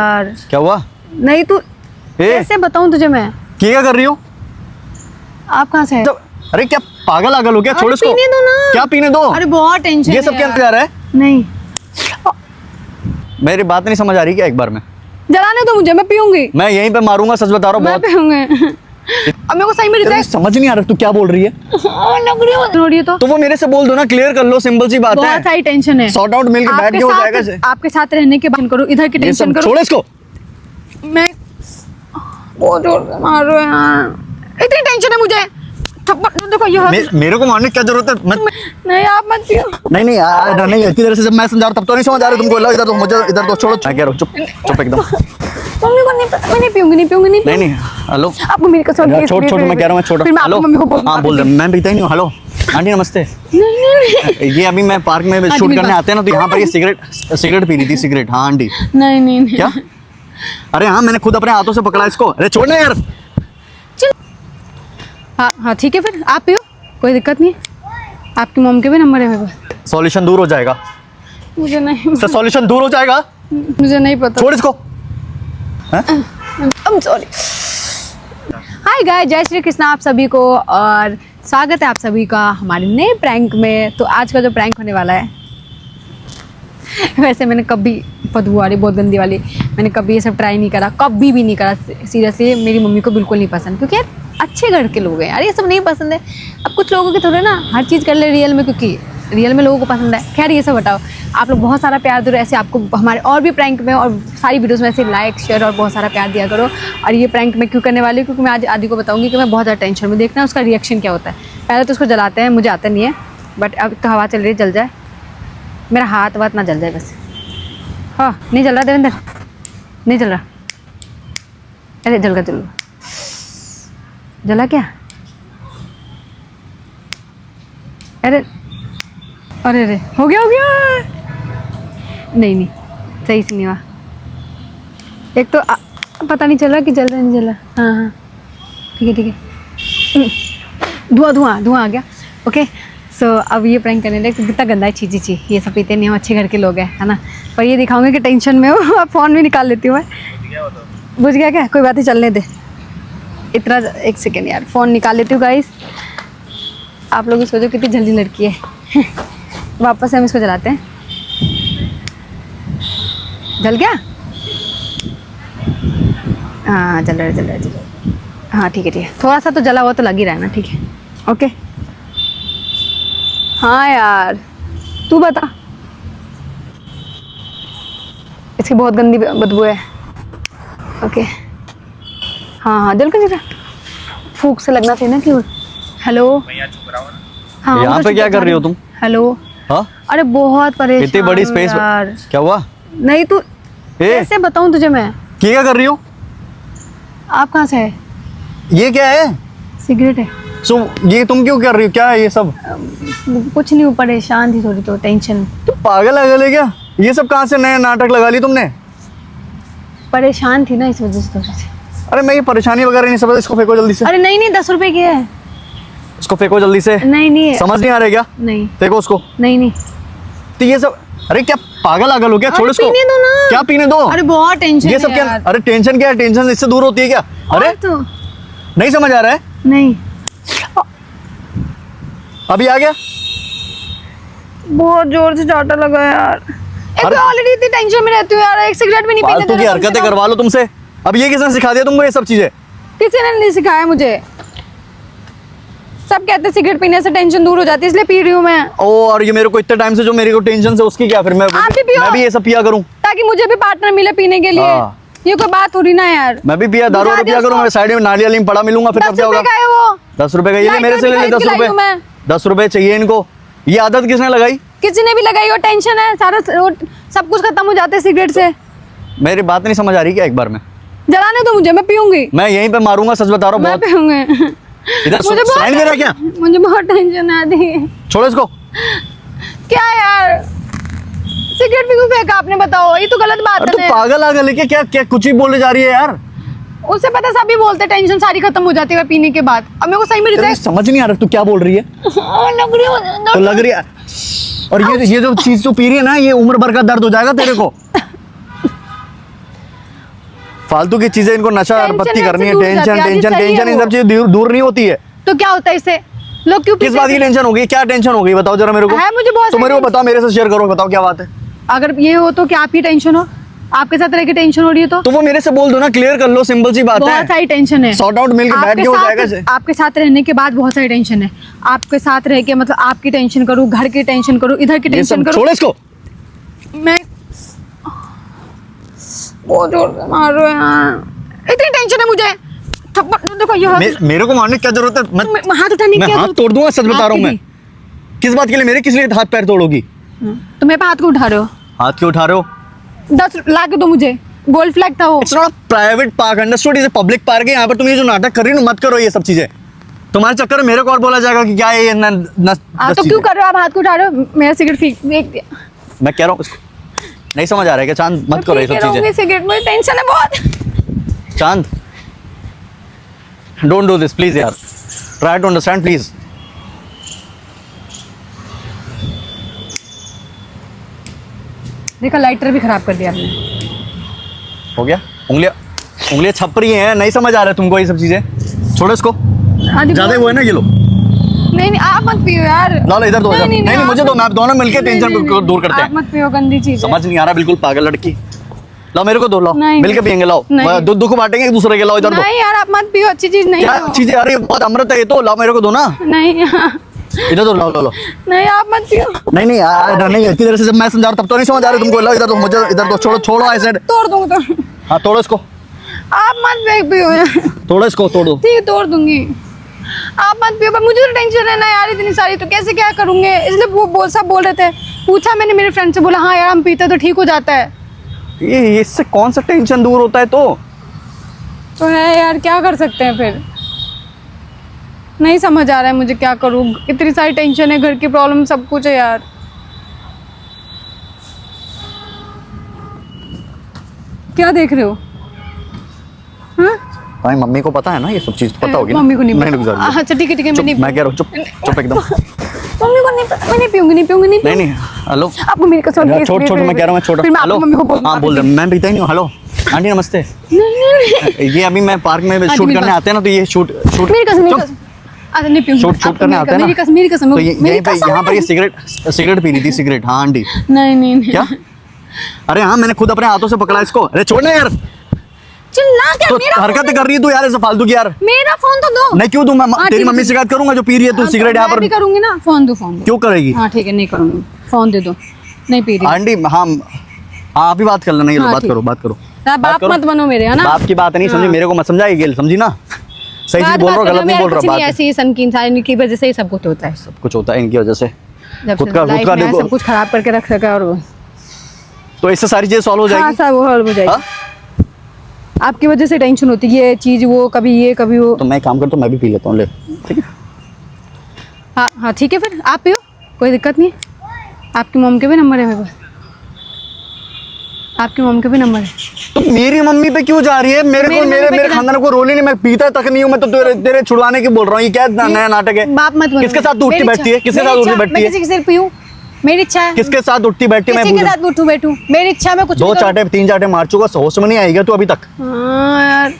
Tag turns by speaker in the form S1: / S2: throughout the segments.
S1: यार
S2: क्या हुआ?
S1: नहीं तू कैसे बताऊं तुझे मैं?
S2: क्या कर रही हो?
S1: आप कहाँ से है?
S2: अरे क्या पागल आगल हो क्या? छोड़ इसको।
S1: पीने दो ना।
S2: क्या पीने दो?
S1: अरे बहुत टेंशन
S2: ये सब क्या जा रहा है?
S1: नहीं
S2: मेरी बात नहीं समझ आ रही क्या? एक बार में
S1: जलाने दो मुझे, मैं पीऊंगी।
S2: मैं यहीं पे मारूंगा, सच बता रहा हूँ।
S1: मैं
S2: बहुत
S1: पीऊंगी। अब मेरे को सही में रिजेक्ट
S2: समझ नहीं आ रहा तू क्या बोल रही है।
S1: लग रही है तो
S2: वो मेरे से बोल दो ना, क्लियर कर लो, सिंपल सी बात है।
S1: बहुत सारी टेंशन है।
S2: सॉर्ट आउट मिलके बैठ के हो जाएगा।
S1: आपके साथ रहने के बाद करो, इधर की
S2: ये
S1: टेंशन
S2: सब
S1: करो।
S2: छोड़ इसको।
S1: मैं बहुत जोर से मार रहे हो यार, इतनी टेंशन है मुझे। थप्पड़ देखो ये
S2: मेरे को मारने की क्या जरूरत है?
S1: नहीं आप मत पियो।
S2: नहीं यार, नहीं इतनी देर से जब मैं समझा रहा तब तो नहीं समझ आ रहा तुमको। इधर तो मुझे, इधर तो छोड़ो। मैं कह रहा हूँ चुप एकदम।
S1: मम्मी को नहीं पता, मैं नहीं पीऊंगी।
S2: नहीं हेलो,
S1: आपको मेरी कसम है।
S2: छोड़ मैं कह रहा हूँ मैं छोड़।
S1: फिर मैं आपको मम्मी को बोल
S2: हाँ बोल दे, मैं पीता ही नहीं हूँ। हेलो आंटी नमस्ते।
S1: नहीं
S2: ये अभी मैं पार्क में शूट करने आते हैं ना, तो यहाँ पर ये सिगरेट पी रही थी। सिगरेट? हाँ आंटी।
S1: नहीं
S2: क्या? अरे हाँ, मैंने खुद अपने हाथों से पकड़ा इसको। अरे छोड़ना यार।
S1: हाँ ठीक है, फिर आप पियो, कोई दिक्कत नहीं है। आपकी मॉम के भी नंबर है मेरे पास।
S2: सॉल्यूशन दूर हो जाएगा।
S1: मुझे नहीं
S2: सॉल्यूशन दूर हो जाएगा।
S1: मुझे नहीं पता।
S2: छोड़ इसको।
S1: I'm sorry. हाय गाइस, जय श्री कृष्ण आप सभी को, और स्वागत है आप सभी का हमारे नए प्रैंक में। तो आज का जो प्रैंक होने वाला है, वैसे मैंने कभी बदबू वाली, बहुत गंदी वाली, मैंने कभी ये सब ट्राई नहीं करा, कभी भी नहीं करा। सीरियसली मेरी मम्मी को बिल्कुल नहीं पसंद, क्योंकि यार अच्छे घर के लोग हैं यार, ये सब नहीं पसंद है। अब कुछ लोगों के थोड़े ना हर चीज़ कर ले रियल में, क्योंकि रियल में लोगों को पसंद है। खैर ये सब हटाओ, आप लोग बहुत सारा प्यार दो, ऐसे आपको हमारे और भी प्रैंक में और सारी वीडियोस में ऐसे लाइक शेयर और बहुत सारा प्यार दिया करो। और ये प्रैंक मैं क्यों करने वाली हूँ, क्योंकि मैं आज आदि को बताऊंगी कि मैं बहुत ज़्यादा टेंशन में, देखना उसका रिएक्शन क्या होता है। पहले तो उसको जलाते हैं, मुझे आता नहीं है, बट अब तो हवा चल रही है, जल जाए मेरा हाथ वाथ ना जल जाए बस। हाँ नहीं जल रहा देवेंद्र, नहीं जल रहा। अरे जल गया, जला क्या? अरे अरे हो गया। नहीं सही से नहीं हुआ। एक तो पता नहीं चल रहा कि जल रहा नहीं जल रहा। हाँ ठीक है। धुआं आ गया। ओके सो अब ये प्रैंक करने लगे। कितना गंदा है, छी ये सब पीते नहीं, हम अच्छे घर के लोग हैं, है ना। पर ये दिखाऊंगे कि टेंशन में हो। अब फ़ोन भी निकाल लेती हूँ मैं। बुझ गया क्या? कोई बात नहीं, चलने दे। इतना एक सेकेंड यार, फ़ोन निकाल लेती हूँ गाइस। आप लोग सोचो कितनी जल्दी लड़की है। वापस से हम इसको जलाते हैं। जल गया? हाँ जल रहा है। हाँ ठीक है। थोड़ा सा तो जला हुआ तो लग ही रहा है ना, ठीक है ओके। हाँ यार तू बता। इसकी बहुत गंदी बदबू है। ओके हाँ जल कर फूक से लगना चाहिए ना कि। हेलो हाँ,
S2: यहाँ पे क्या कर रही हो तुम?
S1: हेलो
S2: हाँ?
S1: अरे बहुत परेशान
S2: इतनी बड़ी स्पेस
S1: यार।
S2: क्या हुआ?
S1: नहीं तू कैसे बताऊं तुझे मैं?
S2: क्या कर रही हो?
S1: आप कहाँ से है?
S2: ये क्या है?
S1: सिगरेट है।
S2: सो ये तुम क्यों कर रही हो? क्या है ये सब?
S1: कुछ नहीं, परेशान थी थोड़ी, तो टेंशन।
S2: तो पागल है क्या? ये सब कहाँ से नया नाटक लगा ली तुमने?
S1: परेशान थी ना, इस वजह से थोड़ी सी।
S2: अरे मैं ये परेशानी वगैरह नहीं समझ। इसको फेंको जल्दी से।
S1: अरे नहीं 10 रुपए की है।
S2: इसको फेंको जल्दी से।
S1: नहीं
S2: समझ नहीं आ रहा क्या?
S1: नहीं
S2: फेंको उसको।
S1: नहीं
S2: तो ये सब, अरे क्या पागल आगल हो क्या? छोड़ इसको।
S1: पीने दो ना।
S2: क्या पीने दो?
S1: अरे बहुत टेंशन
S2: ये सब क्या? अरे टेंशन क्या है? टेंशन इससे दूर होती है क्या? अरे
S1: तो
S2: नहीं समझ आ रहा है?
S1: नहीं
S2: अभी आ गया।
S1: बहुत जोर से चाटा लगा यार। एक ऑलरेडी इतनी टेंशन में रहती हूँ यार, एक सिगरेट भी नहीं पीने
S2: फालतू की हरकतें करवा लो तुमसे। अब ये किसने सिखा दिया तुमको ये सब चीजें?
S1: किसी ने नहीं सिखाया मुझे। सब कहते हैं सिगरेट पीने से टेंशन दूर हो जाती है, इसलिए पी रही हूँ मैं।
S2: और ये मेरे को इतने टाइम से जो मेरे को टेंशन से, उसकी क्या? फिर मैं भी ये सब पिया करूँ
S1: ताकि मुझे भी पार्टनर मिले पीने के लिए। ये कोई बात हो रही ना यार।
S2: मैं भी पिया, दारू पिया करूँ। मैं साइड में नारियल नीम पड़ा मिलूंगा, फिर क्या होगा?
S1: 10
S2: रुपए का ये मेरे से ले ले। 10 रुपए 10 रुपए चाहिए इनको। ये आदत किसने लगाई?
S1: किसी ने भी लगाई हो। टेंशन है सारा, सब कुछ खत्म हो जाता है सिगरेट से।
S2: मेरी बात नहीं समझ आ रही क्या? एक बार में
S1: जलाने दो मुझे, मैं पीऊंगी।
S2: मैं यहीं पे मारूंगा, सच बता रहा हूँ।
S1: मैं पीऊंगी।
S2: सुनाई दे रहा क्या?
S1: मुझे बहुत टेंशन आती है।
S2: छोड़ो इसको।
S1: क्या यार, सिगरेट भी क्यों फेंका आपने? बताओ, ये तो गलत बात है।
S2: तो पागल आगल है क्या कुछ ही बोले जा रही है यार?
S1: उससे पता सभी बोलते टेंशन सारी खत्म हो जाती है पीने के बाद। अब मेरे को सही में रिजेक्ट
S2: समझ नहीं आ रहा तू क्या बोल रही है। तो लग रही है। और ये जो चीज तू पी रही है ना, ये उम्र भर का दर्द हो जाएगा तेरे को। फालतू की चीजें, इनको नशा
S1: टेंशन
S2: पत्ती करनी है,
S1: दूर जाती
S2: टेंशन
S1: है, आदि
S2: टेंशन
S1: सही है
S2: टेंशन, इन
S1: वो।
S2: सब चीजें दूर नहीं होती है।
S1: तो क्या होता है इससे? लोग क्यों
S2: किस
S1: पीते
S2: बात की
S1: हैं?
S2: टेंशन हो गई, क्या टेंशन हो गई बताओ जरा मेरे को।
S1: है मुझे बहुत
S2: तो मेरे को
S1: सारी-
S2: बताओ, मेरे से शेयर करो, बताओ क्या बात है।
S1: अगर ये हो तो क्या आप ही टेंशन हो? आपके साथ रह के टेंशन हो रही है
S2: तो वो मेरे से बोल दो ना, क्लियर कर लो, सिंपल सी बात
S1: बहुत
S2: है।
S1: सारी टेंशन है।
S2: सॉर्ट आउट मिलके बैठ के हो जाएगा।
S1: आपके साथ रहने के बाद बहुत सारी टेंशन है। आपके साथ रह के मतलब आपकी टेंशन करूँ, घर की टेंशन करूँ, इधर की
S2: ये
S1: टेंशन
S2: सब
S1: करूँ।
S2: छोड़ो इसको।
S1: मैं बहुत जोर से मार रहे हो यार, इतनी टेंशन है मुझे। थप्पड़ देखो ये हाथ,
S2: मेरे को मारने की क्या जरूरत है? मत,
S1: हाथ उठाने की
S2: मैं
S1: क्या
S2: हाथ
S1: जरूरत-
S2: तोड़ दूंगा, सच बता रहा हूँ
S1: आपकी
S2: मैं। किस बात के लिए, मेरे किस लिए हाथ पैर तोड़ोगी?
S1: तो मेरे पे हाथ क्यों उठा रहे हो?
S2: हाथ क्यों उठा रहे हो?
S1: 10 ला के दो मुझे, गोल्ड फ्लैग था वो।
S2: It's not private park, understood? Is public park है। यहाँ पर तुम ये जो नाटक कर रही हो, मत करो ये सब चीजें। तुम्हारे चक्कर में मेरे को और बोला जाएगा कि क्या है ये
S1: तो क्यों कर रहे हो आप? हाथ क्यों उठा रहे हो? मेरा सिगरेट फेंक दिया।
S2: मैं कह रहा हूँ इसको नहीं समझ आ रहा है क्या? चांद मत करो ये सब चीजें।
S1: सिगरेट, मुझे टेंशन है बहुत।
S2: चांद, डोंट डू दिस प्लीज यार, ट्राई टू अंडरस्टैंड प्लीज।
S1: देखा, लाइटर भी खराब कर दिया आपने।
S2: हो गया? उंगलियां छप रही हैं, नहीं समझ आ रहा है तुमको ये सब चीजें? छोड़ो इसको,
S1: आदि
S2: ज्यादा
S1: बहुत-
S2: वो है ना ये लो।
S1: नहीं आप मत पियो यार।
S2: लो इधर दो, इधर। नहीं
S1: आप
S2: मुझे दो, मैं दोनों मिलके
S1: नहीं,
S2: टेंशन
S1: नहीं,
S2: को दूर करते
S1: आप
S2: हैं।
S1: मत पियो गंदी चीज।
S2: समझ नहीं आ रहा, बिल्कुल पागल लड़की। लाओ मेरे को दो, लाओ
S1: नहीं,
S2: मिलके पियेंगे, लाओ
S1: नहीं।
S2: दुख बांटेंगे एक दूसरे के। लाओ इधर दो।
S1: नहीं यार आप मत पियो, अच्छी चीज नहीं
S2: क्या
S1: है वो।
S2: चीजें आ रही है? बहुत अमृत है ये तो, लाओ मेरे को दो ना।
S1: नहीं
S2: इधर दो, लाओ लो लो।
S1: नहीं आप मत पियो।
S2: नहीं नहीं यार, नहीं इतनी देर से जब मैं समझा रहा हूं, तब तो नहीं समझ आ रही तुमको। लाओ इधर दो, मुझे इधर दो। छोड़ो छोड़ो ऐसे।
S1: तोड़ दूंगा तो।
S2: हाँ तोड़ो इसको,
S1: आप मत पियो यार।
S2: तोड़ो इसको, तोड़ो।
S1: ठीक है तोड़ दूंगी। आप मत पियो, पर मुझे तो टेंशन है ना यार इतनी सारी, तो कैसे क्या करूंगे? इसलिए वो सब बोल रहे थे, पूछा मैंने मेरे फ्रेंड से, बोला हाँ यार हम पीते तो ठीक हो जाता है।
S2: ये इससे कौन सा टेंशन दूर होता है?
S1: तो है यार, क्या कर सकते हैं फिर? नहीं समझ आ रहा है मुझे, क्या करूँ? इतनी सारी टेंशन है, घर की प्रॉब्लम, सब कुछ है यार। क्या देख रहे हो? हाँ?
S2: भाई मम्मी को पता है ना ये सब चीज, पता होगी ना?
S1: मम्मी को नहीं
S2: रुक जा, रुक जा।
S1: अच्छा ठीक है
S2: चुप,
S1: मैं
S2: मैं कह रहा हूँ चुप, चुप एकदम।
S1: मम्मी को नहीं, मैं नहीं पीऊंगी,
S2: नहीं नहीं, हेलो
S1: आपको मेरी कसम,
S2: यार, छोड़ छोड़, मैं कह रहा हूँ मैं छोड़।
S1: फिर मैं
S2: हेलो,
S1: आपकी मम्मी को बोल
S2: हाँ बोल रहा हूँ, मैं पीता ही नहीं हूँ। हेलो आंटी नमस्ते।
S1: नहीं
S2: ये अभी मैं पार्क में शूट
S1: मेरी
S2: करने
S1: बात-
S2: आते हैं ना, तो ये शूट
S1: मेरी कसम,
S2: चुप।
S1: अच्छा नहीं पीऊंगी।
S2: शूट
S1: आपको
S2: करने आते हैं ना,
S1: मेरी कसम, मेरी कसम,
S2: तो
S1: मेरी
S2: यहीं पे
S1: कसम
S2: यहाँ पर
S1: है।
S2: ये सिगरेट पी रही थी, सिगरेट। हाँ आंटी।
S1: नहीं
S2: क्या? अरे हाँ, मैंने खुद अपने हाथों से पकड़ा इसको। अरे छोड़ना यार,
S1: चिल्ला क्या?
S2: तो
S1: मेरा
S2: हरकतें कर रही है तू यार ऐसे फालतू की यार।
S1: मेरा फोन तो दो।
S2: नहीं क्यों दूं मैं?
S1: हाँ,
S2: तेरी
S1: ठीक
S2: मम्मी
S1: है।
S2: शिकायत करूंगा जो पी रही है तू सिगरेट यहाँ
S1: मैं
S2: पर।
S1: भी करूंगी ना, फोन दो, फोन दो।
S2: क्यों करेगी?
S1: हाँ ठीक है, नहीं करूंगी, फोन दे दो, नहीं पी रही।
S2: आंटी हाँ हाँ, अभी बात कर लेना, ये लो,
S1: हाँ,
S2: बात
S1: ठीक।
S2: करो, बात करो।
S1: आप बाप
S2: करो।
S1: मत बनो मेरे, है ना?
S2: बाप की बात नहीं समझी,
S1: हाँ।
S2: मेरे को मत समझाई गेल, समझी ना? सही चीज
S1: बात
S2: बोल रहा हूँ,
S1: करो,
S2: गलत नहीं
S1: मेरा
S2: बोल
S1: कुछ
S2: रहा।
S1: नहीं,
S2: बात
S1: ऐसे ही सन की इंसान की वजह से ही सब कुछ होता है।
S2: कुछ होता है इनकी वजह से।
S1: जब
S2: खुद
S1: से
S2: का
S1: लाइफ में
S2: देखो,
S1: सब कुछ खराब करके रख रखा है, और वो
S2: तो इससे सारी चीजें सॉल्व हो
S1: हाँ
S2: जाएगी।
S1: सब वो हल हो जाएगी।
S2: हाँ?
S1: आपकी वजह से टेंशन होती है, ये चीज वो, कभी ये कभी वो।
S2: तो मैं एक काम करता हूँ, मैं भी पी लेता हूँ, ले। ठीक है
S1: हाँ हाँ ठीक है, फिर आप पियो, कोई दिक्कत नहीं है। आपकी मॉम के भी नंबर है मेरे पास, आपकी मॉम के भी नंबर है।
S2: तो मेरी मम्मी पे क्यों जा रही है? मेरे को
S1: मेरी मम्मी पे
S2: मेरे
S1: क्या?
S2: खानदान को रोल ही नहीं, मैं पीता तक नहीं हूँ। मैं तो तेरे छुड़वाने की बोल रहा हूँ। ये क्या नया नाटक है?
S1: बाप मत बनो।
S2: किसके साथ तू उठती
S1: मेरी
S2: बैठती है?
S1: इच्छा-
S2: किसके
S1: मेरी
S2: साथ उठती
S1: इच्छा-
S2: बैठती
S1: मैं
S2: है?
S1: किसी के सिर पीऊं, मेरी इच्छा है।
S2: किसके साथ उठती बैठती है? मैं
S1: किसी के
S2: पूछूं?
S1: साथ उठूं बैठूं, मेरी इच्छा, मैं कुछ
S2: दो
S1: भी करूं।
S2: चाटे 3 चाटे मार चुका, होश में नहीं आएगा तू अभी तक।
S1: हाँ यार,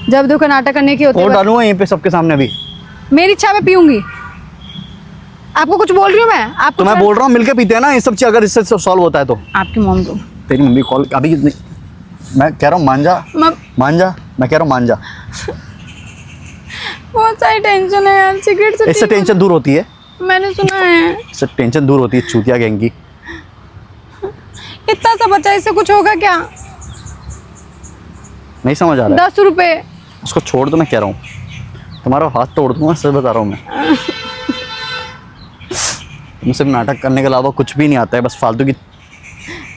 S1: जब देखो नाटक करने की होती
S2: और
S1: है।
S2: डालूंगा यहीं पे सबके सामने अभी।
S1: मेरी इच्छा मैं पीऊंगी। आपको कुछ बोल रही हूँ मैं? आपको
S2: तो मैं बोल रहा हूँ मिलके पीते हैं ना ये सब चीज, अगर इससे सॉल्व होता है तो।
S1: आपकी मॉम को
S2: तेरी मम्मी कॉल अभी मैं कह रहा हूँ मान जा, मान जा, मैं कह रहा हूँ मान जा।
S1: बहुत सारी टेंशन है यार, सिगरेट से
S2: इससे टेंशन दूर होती है,
S1: मैंने सुना है।
S2: इससे टेंशन दूर होती है चूतिया गैंग की।
S1: इतना सा बच्चा, इससे कुछ होगा क्या?
S2: नहीं समझ आ रहा है?
S1: 10 रुपए।
S2: उसको छोड़ दो, मैं कह रहा हूँ तुम्हारा हाथ तोड़ दूंगा, सच बता रहा हूँ मैं। तुमसे नाटक करने के अलावा कुछ भी नहीं आता है, बस फालतू की।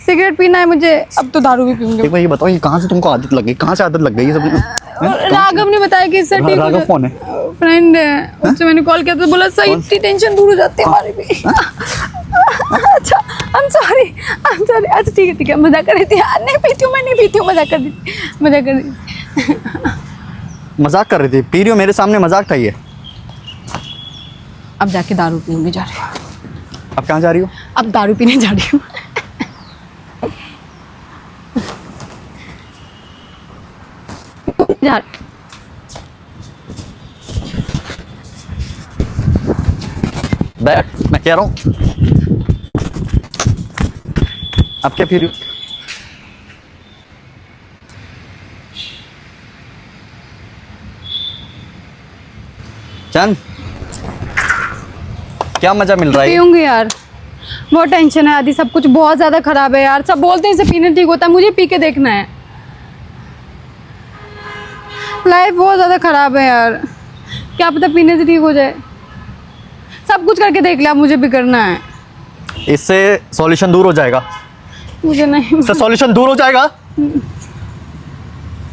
S1: सिगरेट पीना है मुझे, अब तो दारू भी पीऊंगी।
S2: एक बार ये बताओ, ये कहाँ से तुमको आदत लग गई? कहाँ से आदत लग गई ये सब?
S1: राघव ने बताया कि इससे ठीक हो
S2: राघव कौन है?
S1: फ्रेंड है, उससे मैंने कॉल किया तो बोला सही, इतनी टेंशन दूर हो जाती है हमारी भी। अच्छा आई एम सॉरी। अच्छा ठीक है, मजाक कर रही थी यार, नहीं पीती हूँ, मैं नहीं पीती हूँ, मजाक कर रही थी।
S2: मजाक कर रही थी? पी रही हो मेरे सामने, मजाक था ये?
S1: अब जाके दारू पीऊंगी, जा रही हूँ।
S2: अब कहाँ जा रही हो?
S1: अब दारू पीने जा रही हूँ। यार
S2: बैठ, मैं कह रहा हूँ। अब क्या फिर चंद, क्या मजा मिल रहा है?
S1: पीऊंगी यार, बहुत टेंशन है आदि, सब कुछ बहुत ज्यादा खराब है यार। सब बोलते हैं इसे पीने ठीक होता है, मुझे पी के देखना है। लाइफ बहुत ज्यादा खराब है यार, क्या पता पीने से ठीक हो जाए। सब कुछ करके देख लिया, मुझे भी करना है।
S2: इससे सॉल्यूशन दूर हो जाएगा,
S1: मुझे नहीं,
S2: इससे सॉल्यूशन दूर हो जाएगा।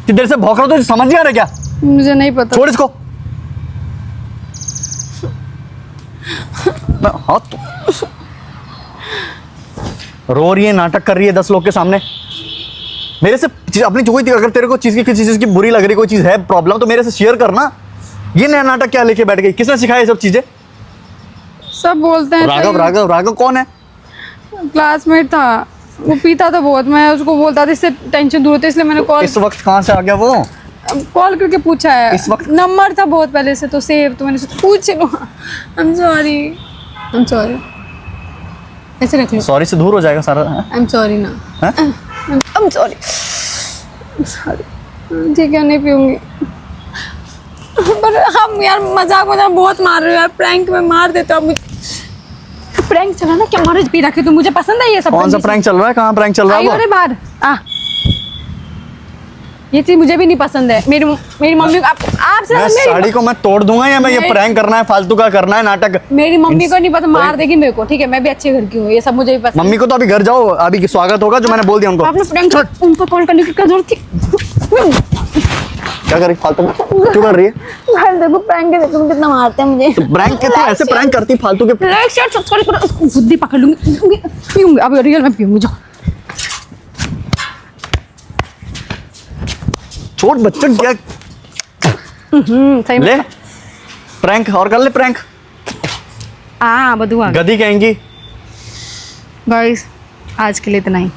S2: कि देर से भौंक रहा हो तो समझ नहीं आ रहा क्या?
S1: मुझे नहीं पता।
S2: छोड़ इसको। हाँ तो रो रही है, नाटक कर रही है 10 लोग के सामने। मेरे से अपनी कोई, अगर तेरे को चीज की किसी चीज की बुरी लग रही, कोई चीज है प्रॉब्लम, तो मेरे से शेयर करना। ये नया नाटक क्या लेके बैठ गई? किसने सिखाया ये सब चीजें?
S1: सब बोलते हैं।
S2: राघव राघव राघव कौन है?
S1: क्लासमेट था, वो पीता था बहुत। मैं उसको बोलता था इससे टेंशन दूर होती है, इसलिए मैंने कॉल
S2: इस वक्त कहाँ से आ गया वो?
S1: कॉल करके पूछा है।
S2: इस वक्त
S1: नंबर था बहुत पहले से तो सेव, तो मैंने सोचा पूछ लो। आई एम सॉरी, ऐसे रख लो।
S2: सॉरी से दूर हो जाएगा सारा।
S1: आई एम सॉरी ना,
S2: हैं?
S1: I am sorry. ठीक है, नहीं पीऊंगी। पर हम यार मजाक बहुत मार रहे हो यार, प्रैंक में मार देते हो आप मुझे। प्रैंक चला ना क्या, मारे पी रखे तो मुझे पसंद है ये सब।
S2: कौन सा प्रैंक चल रहा है? कहाँ प्रैंक चल रहा है वो?
S1: अरे बाहर आ, ये चीज मुझे भी नहीं पसंद है। मेरी मम्मी को आपसे
S2: मैं साड़ी को मैं तोड़ दूंगा, या मैं ये प्रैंक करना है, फालतू का करना है नाटक?
S1: मेरी मम्मी को नहीं पसंद, मार देगी मेरे को। ठीक है, मैं भी अच्छे घर की हूँ, ये सब मुझे भी पसंद।
S2: मम्मी को तो अभी घर जाओ, अभी स्वागत होगा जो मैंने बोल दिया उनको।
S1: आपने प्रैंक उनको कॉल करने की क्या जरूरत थी?
S2: क्या कर रही फालतू में? क्यों कर रही है?
S1: यार देखो प्रैंक के तुम कितना मारते हैं मुझे।
S2: प्रैंक के तो ऐसे प्रैंक करती फालतू के।
S1: लाइक शेयर सब्सक्राइब करो, उसको बुद्धि पकड़ लूंगी, पीऊंगी अब रियल में पीऊंगी। जाओ
S2: छोट बच्चों क्या
S1: सही
S2: ले
S1: में।
S2: प्रैंक और कर ले प्रैंक।
S1: हाँ बधुआ
S2: गधी कहेंगी।
S1: गाइस आज के लिए इतना ही।